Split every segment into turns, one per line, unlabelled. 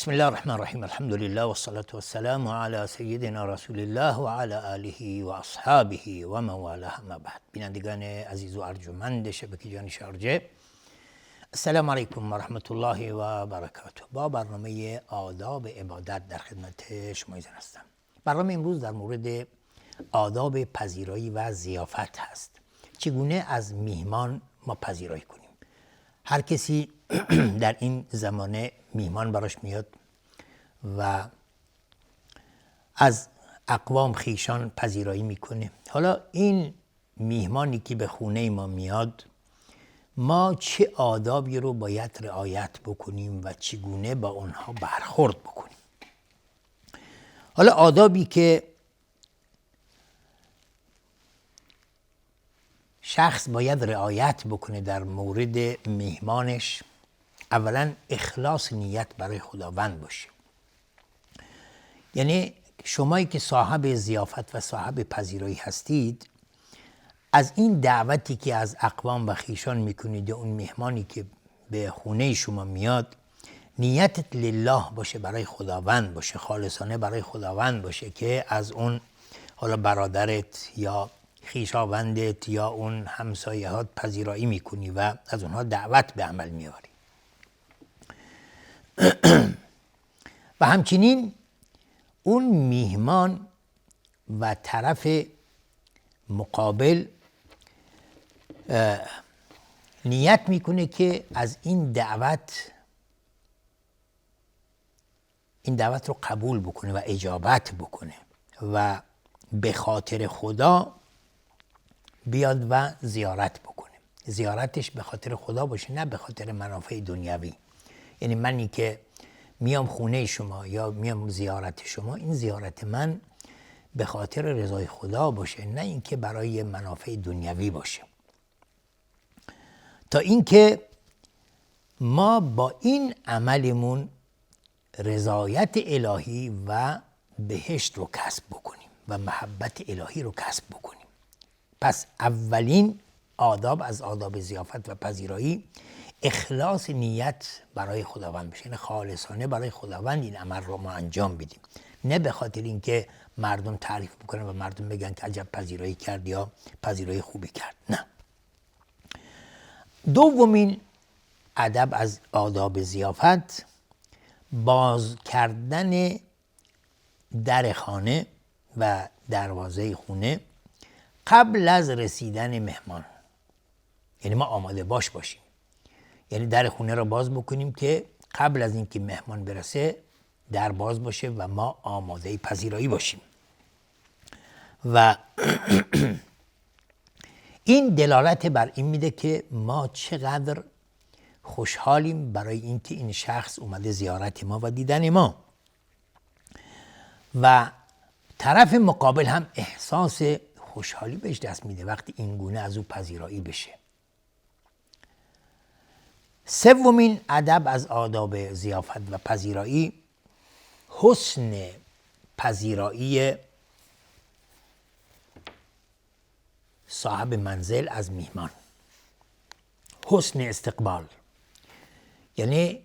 بسم الله الرحمن الرحیم. الحمد لله و الصلاة والسلام علی سیدنا رسول الله و علی آله و اصحابه و من والاه. اما بعد، بینندگان عزیز و ارجمند شبکه جان شارجه، السلام علیکم و رحمت الله و برکاته. با برنامه آداب عبادت در خدمت شما هستم. برنامه امروز در مورد آداب پذیرایی و ضیافت هست. چگونه از میهمان ما پذیرایی کنیم. هر کسی در این زمانه میهمان براش میاد و از اقوام خیشان پذیرایی میکنه. حالا این میهمانی که به خونه ما میاد، ما چه آدابی رو باید رعایت بکنیم و چگونه با اونها برخورد بکنیم. حالا آدابی که شخص باید رعایت بکنه در مورد میهمانش، اولا اخلاص نیت برای خداوند باشه. یعنی شمایی که صاحب ضیافت و صاحب پذیرایی هستید، از این دعوتی که از اقوام و خیشان میکنید، اون مهمانی که به خونه شما میاد، نیتت لله باشه، برای خداوند باشه، خالصانه برای خداوند باشه، که از اون حالا برادرت یا خیشاوندت یا اون همسایهات پذیرایی میکنی و از اونها دعوت به عمل میاری. و همچنین اون میهمان و طرف مقابل نیت میکنه که از این دعوت رو قبول بکنه و اجابت بکنه و به خاطر خدا بیاد و زیارت بکنه. زیارتش به خاطر خدا باشه، نه به خاطر منافع دنیوی. یعنی منی که میام خونه شما یا میام زیارت شما، این زیارت من به خاطر رضای خدا باشه، نه اینکه برای منافع دنیوی باشه. تا اینکه ما با این عملمون رضایت الهی و بهشت رو کسب بکنیم و محبت الهی رو کسب بکنیم. پس اولین آداب از آداب ضیافت و پذیرایی اخلاص نیت برای خداوند بشه. یعنی خالصانه برای خداوند این عمل رو ما انجام بدیم، نه به خاطر اینکه مردم تعریف بکنن و مردم بگن که عجب پذیرایی کرد یا پذیرایی خوبی کرد. نه. دومین ادب از آداب ضیافت باز کردن در خانه و دروازه خونه قبل از رسیدن مهمان. یعنی ما آماده باشیم. یعنی در خونه را باز بکنیم که قبل از اینکه مهمان برسه در باز باشه و ما آماده پذیرایی باشیم. و این دلالت بر این میده که ما چقدر خوشحالیم برای اینکه این شخص اومده زیارت ما و دیدن ما. و طرف مقابل هم احساس خوشحالی بهش دست میده وقتی این گونه از او پذیرایی بشه. سومین ادب از آداب ضیافت و پذیرایی حسن پذیرایی صاحب منزل از میهمان. حسن استقبال، یعنی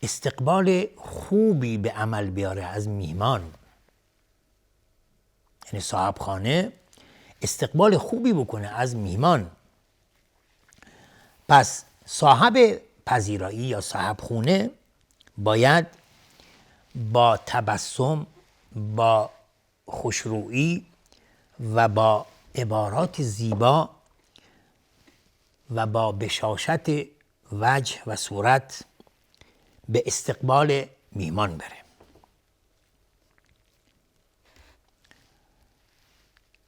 استقبال خوبی به عمل بیاره از میهمان. یعنی صاحب خانه استقبال خوبی بکنه از میهمان. پس صاحب پذیرایی یا صاحب خونه باید با تبسم، با خوشرویی و با عبارات زیبا و با بشاشت وجه و صورت به استقبال میهمان بره،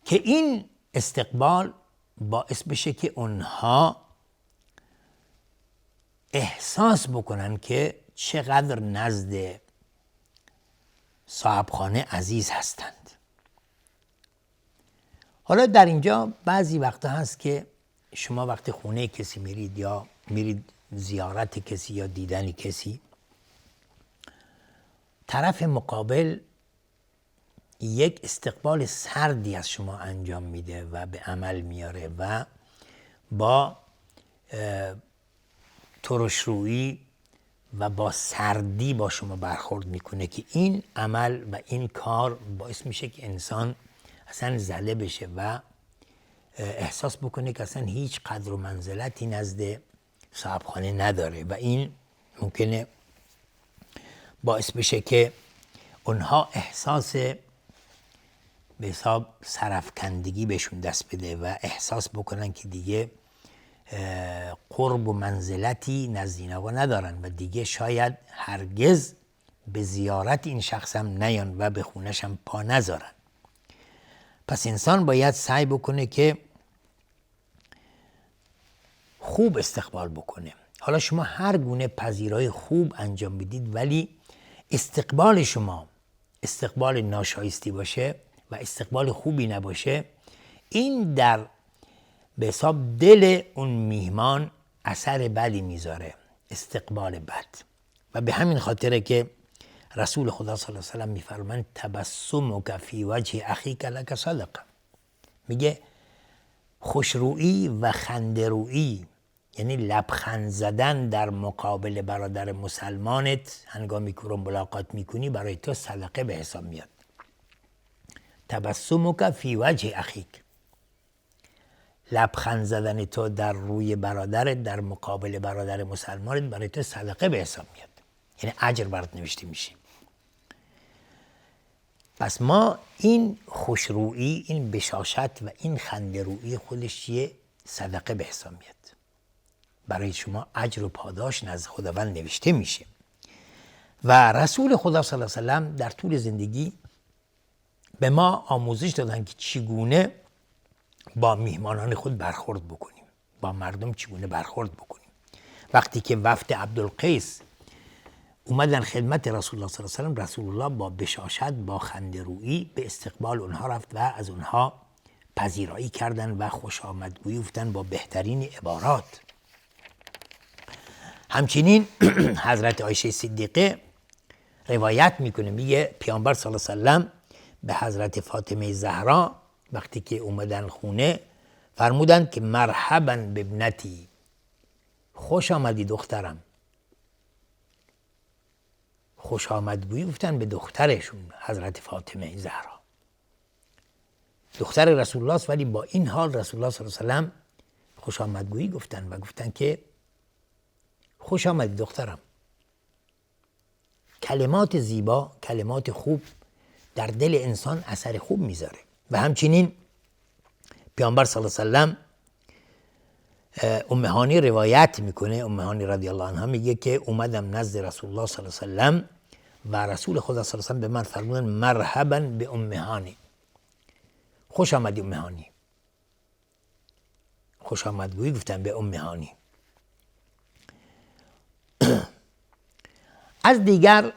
که این استقبال باعث بشه که اونها احساس بکنن که چقدر نزد صاحب خانه عزیز هستند. حالا در اینجا بعضی وقتا هست که شما وقتی خونه کسی میرید یا میرید زیارت کسی یا دیدن کسی، طرف مقابل یک استقبال سردی از شما انجام میده و به عمل میاره و با ترشرویی و با سردی با شما برخورد میکنه که این عمل و این کار باعث میشه که انسان اصلا زله بشه و احساس بکنه که اصلا هیچ قدر و منزلتی نزد صاحبخانه نداره و این ممکنه باعث بشه که اونها احساس به حساب سرفکندگی بهشون دست بده و احساس بکنن که دیگه قرب و منزلتی نزد این آقا ندارن و دیگه شاید هرگز به زیارت این شخص هم نیان و به خونش هم پا نذارن. پس انسان باید سعی بکنه که خوب استقبال بکنه. حالا شما هر گونه پذیرایی خوب انجام بدید ولی استقبال شما استقبال ناشایستی باشه و استقبال خوبی نباشه، این در به حساب دل اون میهمان اثر بدی میذاره، استقبال بد. و به همین خاطره که رسول خدا صلی الله علیه و سلم میفرمایند تبسمک فی وجه اخیک لک صدقه، میگه خوشرویی و خنده‌رویی یعنی لبخند زدن در مقابل برادر مسلمانت هنگامی که رو ملاقات میکنی برای تو صدقه به حساب میاد. تبسمک فی وجه اخیک، لبخند زدن تو در روی برادرت در مقابل برادر مسلمانت برای تو صدقه به حساب میاد، یعنی اجر برات نوشته میشه. پس ما این خوشرویی، این بشاشت و این خنده‌رویی خودش یه صدقه به حساب میاد، برای شما اجر و پاداش نزد خداوند نوشته میشه. و رسول خدا صلی الله علیه و سلم در طول زندگی به ما آموزش دادن که چگونه با میهمانان خود برخورد بکنیم، با مردم چگونه برخورد بکنیم. وقتی که وفد عبدالقیس اومدن خدمت رسول الله صلی الله علیه و سلم، رسول الله با بشاشت با خنده‌رویی به استقبال اونها رفت و از اونها پذیرایی کردن و خوش آمدگویی گفتن با بهترین عبارات. همچنین حضرت عایشه صدیقه روایت میکنه، میگه پیامبر صلی الله علیه و سلم به حضرت فاطمه زهرا وقتی که اومدن خونه فرمودن که مرحبا بابنتی، خوش آمدی دخترم. خوش آمدگویی گفتن به دخترشون حضرت فاطمه زهرا، دختر رسول الله است، ولی با این حال رسول الله صلی الله علیه و سلم خوش آمدگویی گفتن و گفتن که خوش آمدی دخترم. کلمات زیبا، کلمات خوب در دل انسان اثر خوب میذاره. و همچنین پیامبر صلی الله علیه و سلم ام هانی روایت میکنه، ام هانی رضی الله عنها میگه که اومدم نزد رسول الله صلی الله علیه و سلم و رسول خدا صلی الله علیه و سلم به من فرمودن مرحبا به ام هانی، خوش آمدی ام هانی. خوش آمدگویی گفتن به ام هانی. از دیگر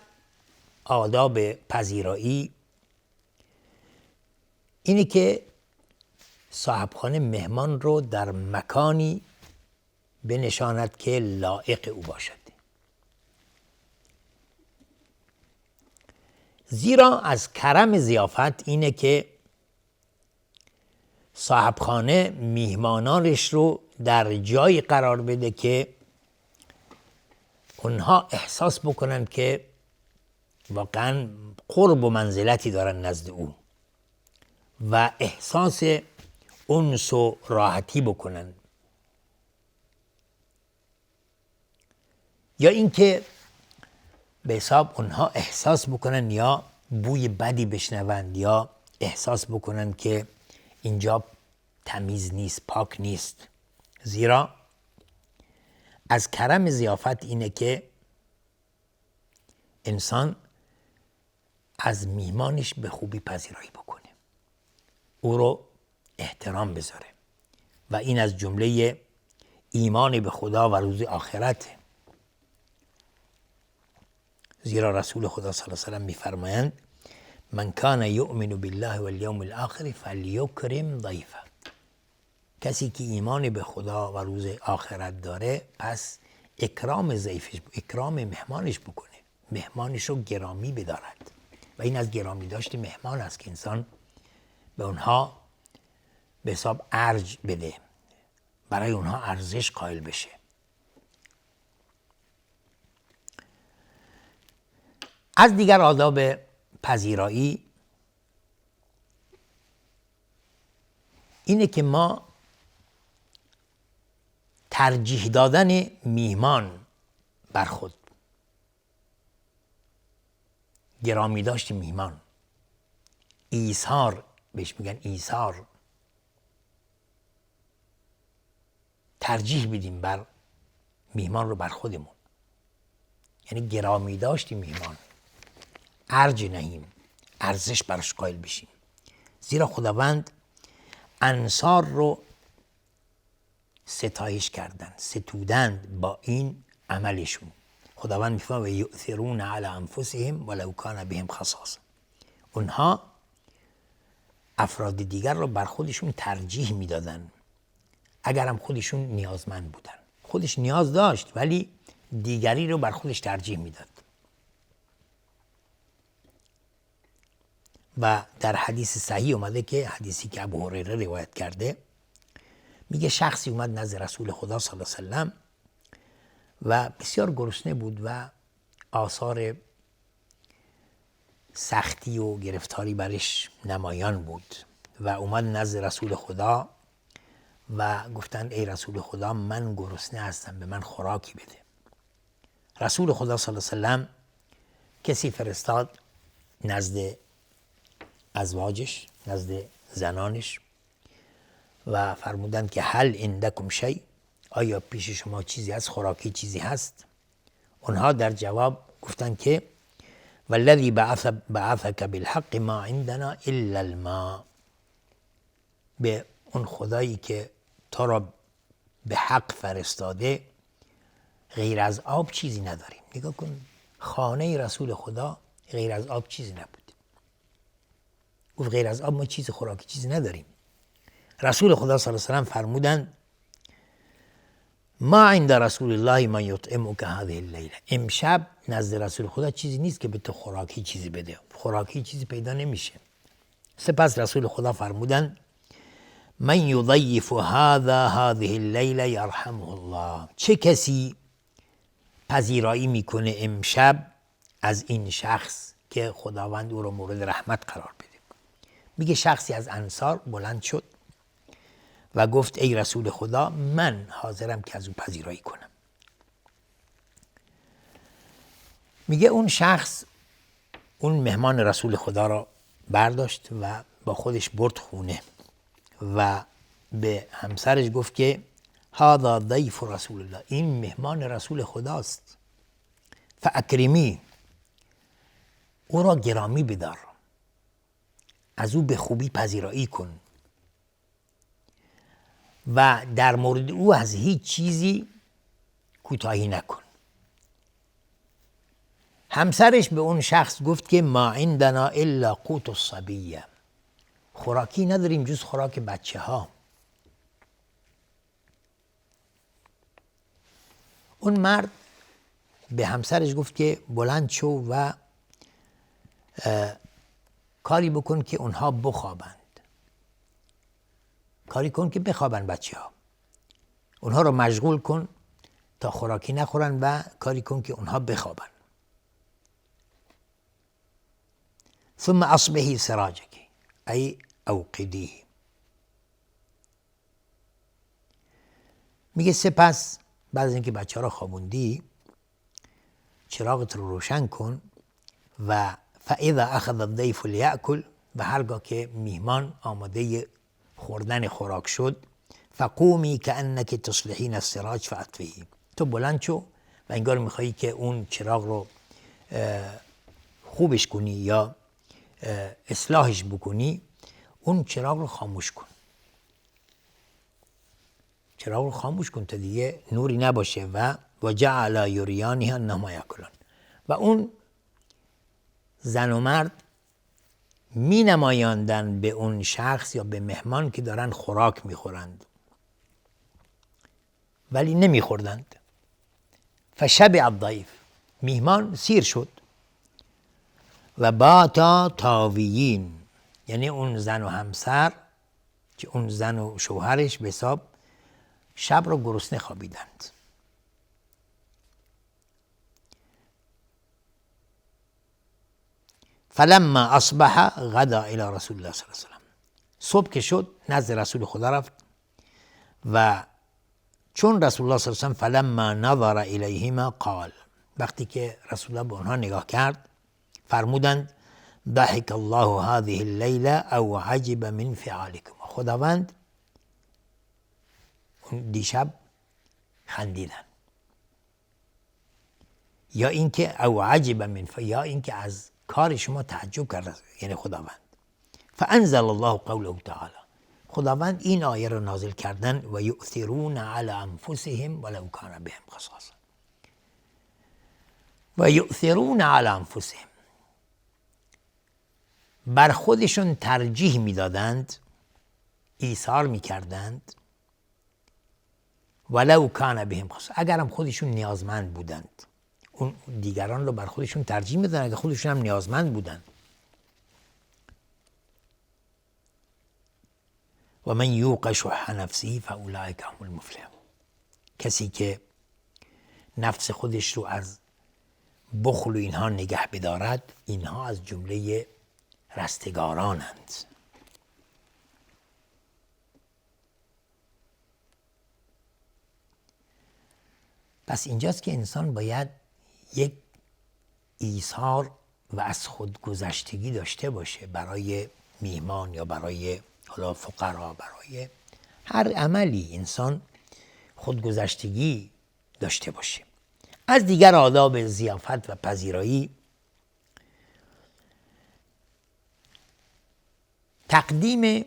آداب پذیرایی اینه که صاحبخانه مهمان رو در مکانی بنشاند که لایق او باشد، زیرا از کرم ضیافت اینه که صاحبخانه میهمانانش رو در جایی قرار بده که اونها احساس بکنن که واقعا قرب و منزلتی دارن نزد او و احساس انس و راحتی بکنن، یا اینکه به حساب اونها احساس بکنن یا بوی بدی بشنوند یا احساس بکنن که اینجا تمیز نیست، پاک نیست. زیرا از کرم ضیافت اینه که انسان از میهمانش به خوبی پذیرایی بکنه، او رو احترام بذاره و این از جمله ایمان به خدا و روز آخرته. زیرا رسول خدا صلی الله علیه و سلم میفرمایند من کان یؤمن بالله والیوم الاخر فلیکرم ضیفه، کسی که ایمان به خدا و روز آخرت داره پس اکرام ضیفش، اکرام مهمانش بکنه، مهمانش رو گرامی بدارد و این از گرامی داشت مهمان است که انسان به اونها به حساب ارج بده، برای اونها ارزش قائل بشه. از دیگر آداب پذیرایی اینه که ما ترجیح دادن میهمان بر خود، گرامی داشت میهمان، ایثار بهش میگن، ایثار، ترجیح بدیم بر میهمان رو بر خودمون، یعنی گرامی داشت میهمان، ارج نهیم، ارزش براش قائل بشیم. زیرا خداوند انصار رو ستایش کردن، ستودند با این عملشون. خداوند میفرماید و یؤثرون علی انفسهم ولو کان بهم خصاصه، اونها افراد دیگر رو بر خودشون ترجیح میدادن اگر هم خودشون نیازمند بودن. خودش نیاز داشت ولی دیگری رو بر خودش ترجیح میداد. و در حدیث صحیح اومده که حدیثی که ابو هریره روایت کرده، میگه شخصی اومد نزد رسول خدا صلی الله علیه و سلم و بسیار گرسنه بود و آثار سختی و گرفتاری برش نمایان بود و اومد نزد رسول خدا و گفتند ای رسول خدا من گرسنه هستم، به من خوراکی بده. رسول خدا صلی الله علیه و سلم کسی فرستاد نزد ازواجش، نزد زنانش و فرمودند که هل عندکم شیء، آیا پیش شما چیزی هست، خوراکی چیزی هست؟ اونها در جواب گفتند که والذی بعثک بالحق ما عندنا الا الماء، به اون خدایی که تو را به حق فرستاده غیر از آب چیزی نداریم. نگاه کن، خانه رسول خدا غیر از آب چیزی نبود. گفت غیر از آب ما چیز خوراکی چیزی نداریم. رسول خدا صلی الله علیه و سلم فرمودند ما عند رسول الله ما یطعمک هذه اللیله، امشب نزد رسول خدا چیزی نیست که به تو خوراکی چیزی بده، خوراکی چیزی پیدا نمیشه. سپس رسول خدا فرمودند من یضیف هذه اللیله یرحمه الله، چه کسی پذیرایی میکنه امشب از این شخص که خداوند او رو مورد رحمت قرار بده. میگه شخصی از انصار بلند شد و گفت ای رسول خدا من حاضرم که از او پذیرایی کنم. میگه اون شخص اون مهمان رسول خدا را برداشت و با خودش برد خونه و به همسرش گفت که هذا ضیف رسول الله، این مهمان رسول خداست، فاکرمی، او را گرامی بدار، از او به خوبی پذیرایی کن و در مورد او از هیچ چیزی کوتاهی نکن. همسرش به اون شخص گفت که ما عندنا الا قوت الصبیه، خوراکی نداریم جز خوراک بچه ها. اون مرد به همسرش گفت که بلند شو و کاری بکن که اونها بخوابند، کاری کن که بخوابن بچه ها، اونها رو مشغول کن تا خوراکی نخورن و کاری کن که اونها بخوابن. ثم اصبحی سراجک ای اوقدیه، میگه سپس بعد از اینکه بچه ها رو خوابوندی چراغت رو روشن کن و فاذا اخذ الضیف لیأکل، و هرگاه که میهمان آماده خوردن خوراک شد فقومی کانک تصلحین السراج فاطفیه، تو بلند شو و انگار میخوایی که اون چراغ رو خوبش کنی یا اصلاحش بکنی، اون چراغ رو خاموش کن، چراغ رو خاموش کن تا دیگه نوری نباشه. و جعل یریانها انهما یاکلون، و اون زن و مرد می نمایاندن به اون شخص یا به مهمان که دارن خوراک میخورند ولی نمیخوردند. فشبع الضیف، میهمان سیر شد. و باتا تاویین، یعنی اون زن و همسر که اون زن و شوهرش به حساب شب رو گرسنه خوابیدند. فلما اصبح غدا الى رسول الله صلی الله علیه وسلم. صبح که شد نزد رسول خدا رفت و چون رسول الله صلی الله علیه وسلم فلما نظر الیهما قال، وقتی که رسول الله به اونها نگاه کرد فرمودند ضحک الله هذه اللیله او عجب من فعالکم. خداوند دیشب خندیدن، یا اینکه او عجب من یا اینکه از کار شما تعجب کرد، یعنی خداوند. فانزل الله قوله تعالی، خداوند این آیه را نازل کردن و یؤثرون علی انفسهم ولو کان بهم خصاصه. و یؤثرون علی انفسهم، بر خودشون ترجیح میدادند، ایثار میکردند، ولو کان بهم خصاصه، اگرم خودشون نیازمند بودند. اون دیگران رو بر خودشون ترجیح میدادند اگر خودشون هم نیازمند بودند. و من یوق شح نفسه فاولئک هم المفلحون. کسی که نفس خودش رو از بخل و اینها نگه بدارد، اینها از جمله رستگارانند. پس اینجاست که انسان باید یک ایثار و از خودگذشتگی داشته باشه برای میهمان یا برای حالا فقرا، برای هر عملی انسان خودگذشتگی داشته باشه. از دیگر آداب ضیافت و پذیرایی تقدیم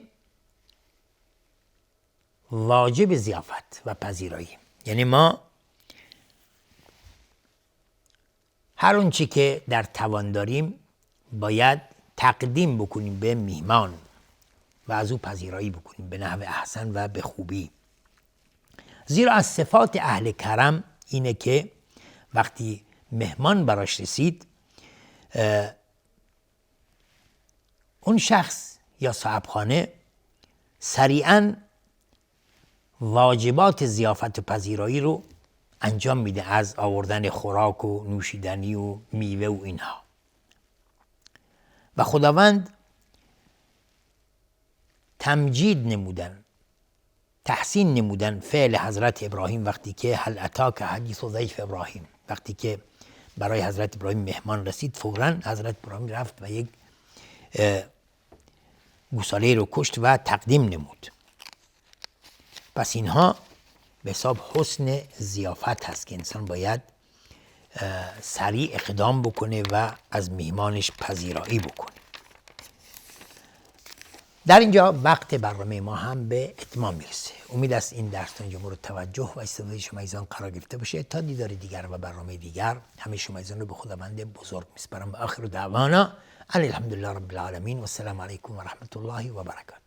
واجب ضیافت و پذیرایی، یعنی ما هر اون چی که در توان داریم باید تقدیم بکنیم به میهمان و از او پذیرایی بکنیم به نحو احسن و به خوبی. زیرا از صفات اهل کرم اینه که وقتی مهمان براش رسید، اون شخص یا صاحبخانه سریعاً واجبات ضیافت و پذیرایی رو انجام میده، از آوردن خوراک و نوشیدنی و میوه و اینها. و خداوند تمجید نمودن، تحسین نمودن فعل حضرت ابراهیم وقتی که هل اتاک حدیث ضیف ابراهیم، وقتی که برای حضرت ابراهیم مهمان رسید فوراً حضرت ابراهیم رفت و یک گوساله رو کشت و تقدیم نمود. پس اینها به حساب حسن ضیافت هست که انسان باید سریع اقدام بکنه و از میهمانش پذیرایی بکنه. در اینجا وقت برنامه ما هم به اتمام میرسه. امید است این درس اینجا مورد توجه و استفاده شما ایزان قرار گرفته باشه. تا دیدار دیگر و برنامه دیگر همه شما ایزان رو به خداوند بزرگ میسپارم. و آخر دعوانا الحمدلله رب العالمین و السلام علیکم و رحمت الله و برکاته.